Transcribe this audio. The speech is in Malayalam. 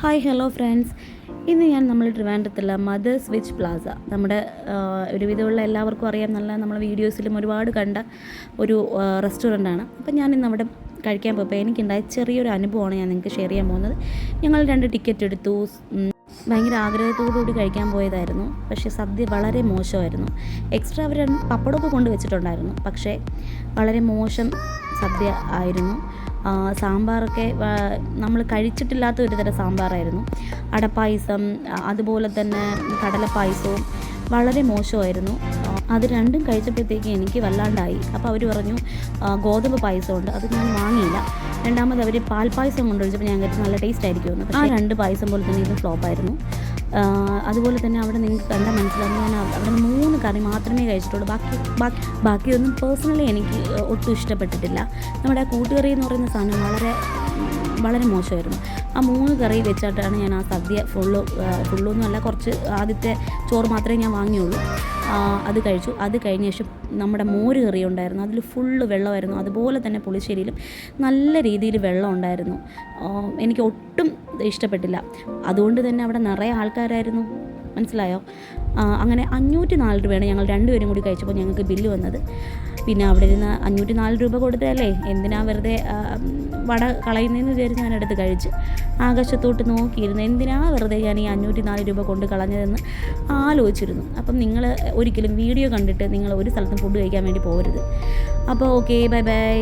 ഹായ് ഹലോ ഫ്രണ്ട്സ്, ഇന്ന് നമ്മൾ ട്രിവാൻഡ്രത്തുള്ള മദേഴ്സ് വെജ് പ്ലാസ, നമ്മുടെ ഒരുവിധമുള്ള എല്ലാവർക്കും അറിയാം, നമ്മൾ വീഡിയോസിലും ഒരുപാട് കണ്ട ഒരു റെസ്റ്റോറൻ്റാണ്. അപ്പം ഞാനിന്ന് അവിടെ കഴിക്കാൻ പോയപ്പോൾ എനിക്കുണ്ടായ ചെറിയൊരു അനുഭവമാണ് ഞാൻ നിങ്ങൾക്ക് ഷെയർ ചെയ്യാൻ പോകുന്നത്. ഞങ്ങൾ 2 ടിക്കറ്റ് എടുത്തു. ഭയങ്കര ആഗ്രഹത്തോടുകൂടി കഴിക്കാൻ പോയതായിരുന്നു. പക്ഷേ സദ്യ വളരെ മോശമായിരുന്നു. എക്സ്ട്രാ അവർ പപ്പടമൊക്കെ കൊണ്ട് വെച്ചിട്ടുണ്ടായിരുന്നു, പക്ഷേ വളരെ മോശം സദ്യ ആയിരുന്നു. സാമ്പാറൊക്കെ നമ്മൾ കഴിച്ചിട്ടില്ലാത്ത ഒരു തരം സാമ്പാറായിരുന്നു. അടപ്പായസം, അതുപോലെ തന്നെ കടലപ്പായസവും വളരെ മോശമായിരുന്നു. അത് രണ്ടും കഴിച്ചപ്പോഴത്തേക്ക് എനിക്ക് വല്ലാണ്ടായി. അപ്പോൾ അവർ പറഞ്ഞു ഗോതമ്പ് പായസമുണ്ട്, അത് ഞാൻ വാങ്ങിയില്ല. രണ്ടാമത് അവർ പാൽപ്പായസം കൊണ്ടുവച്ചപ്പോൾ ഞാൻ കരുതി നല്ല ടേസ്റ്റ് ആയിരിക്കുമെന്ന്. പക്ഷേ 2 പായസം പോലെ തന്നെ ഇതും ഫ്ലോപ്പായിരുന്നു. അതുപോലെ തന്നെ അവിടെ നിങ്ങൾക്ക് കണ്ടാൽ മനസ്സിലാവും, ഞാൻ അവിടെ 3 കറി മാത്രമേ കഴിച്ചിട്ടുള്ളൂ. ബാക്കിയൊന്നും പേഴ്സണലി എനിക്ക് ഒട്ടും ഇഷ്ടപ്പെട്ടിട്ടില്ല. നമ്മുടെ ആ കൂട്ടുകറി എന്ന് പറയുന്ന സാധനം വളരെ മോശമായിരുന്നു. ആ 3 കറി വെച്ചിട്ടാണ് ഞാൻ ആ സദ്യ ഫുള്ളൊന്നുമല്ല, കുറച്ച് ആദ്യത്തെ ചോറ് മാത്രമേ ഞാൻ വാങ്ങിയുള്ളൂ. അത് കഴിച്ചു. അത് കഴിഞ്ഞ ശേഷം നമ്മുടെ മോര് കറി ഉണ്ടായിരുന്നു, അതിൽ ഫുള്ള് വെള്ളമായിരുന്നു. അതുപോലെ തന്നെ പുളിശ്ശേരിയിലും നല്ല രീതിയിൽ വെള്ളം ഉണ്ടായിരുന്നു. എനിക്ക് ഒട്ടും ഇഷ്ടപ്പെട്ടില്ല. അതുകൊണ്ട് തന്നെ അവിടെ നിറയെ ആൾക്കാരായിരുന്നു, മനസ്സിലായോ? അങ്ങനെ 504 രൂപയാണ് ഞങ്ങൾ 2 പേരും കൂടി കഴിച്ചപ്പോൾ ഞങ്ങൾക്ക് ബില്ല് വന്നത്. പിന്നെ അവിടെ ഇരുന്ന് 504 രൂപ കൊടുത്തതല്ലേ, എന്തിനാ വെറുതെ വട കളയുന്നതെന്ന് വിചാരിച്ച് ഞാനെടുത്ത് കഴിച്ച് ആകാശത്തോട്ട് നോക്കിയിരുന്നു. എന്തിനാ വെറുതെ ഞാൻ ഈ 504 രൂപ കൊണ്ട് കളഞ്ഞതെന്ന് ആലോചിച്ചിരുന്നു. അപ്പം നിങ്ങൾ ഒരിക്കലും വീഡിയോ കണ്ടിട്ട് നിങ്ങൾ ഒരു സ്ഥലത്തും ഫുഡ് കഴിക്കാൻ വേണ്ടി പോകരുത്. അപ്പോൾ ഓക്കെ, ബൈ ബൈ.